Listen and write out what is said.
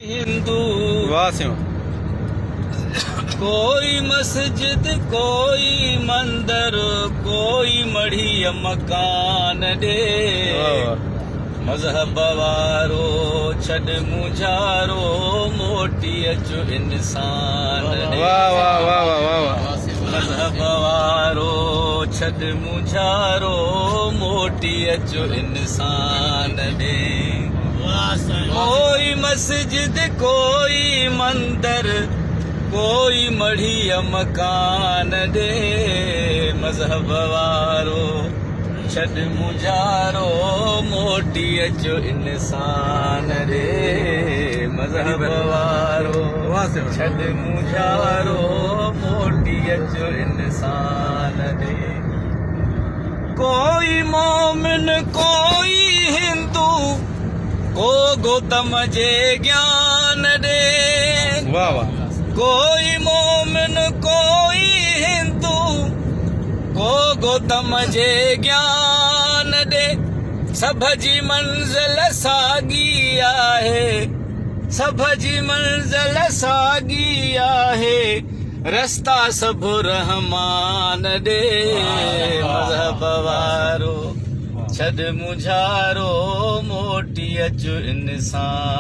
हिंदू वाह सिंह कोई मस्जिद कोई मंदिर कोई मढ़ीअ मकान ॾे मज़हब वारो छॾ मुझारो मोटी अचो इंसान ॾे वाह वाह वाह वाह वाह वाह मज़हब वारो छॾ मुझारो मोटी अचो इंसान ॾे कोई मस्जिद कोई मंदिर कोई मढ़ीअ मकान ॾे मज़हब वारो छॾ मुझारो मोटी अचो इंसान ॾे मज़हब वारो छॾ मुझारो मोटी अचो इंसान ॾे कोई मोमिन कोई हिंदू को गौतम जे ज्ञान ॾे वाह वाह कोई मोमिन कोई हिंदू को गौतम जे ज्ञान ॾे सभ जी मंज़िल साॻी आहे सभ जी मंज़िल साॻी आहे रस्ता सभ रहमान ॾे मज़हब वारो छॾ मुझारो मोटी अचो इंसान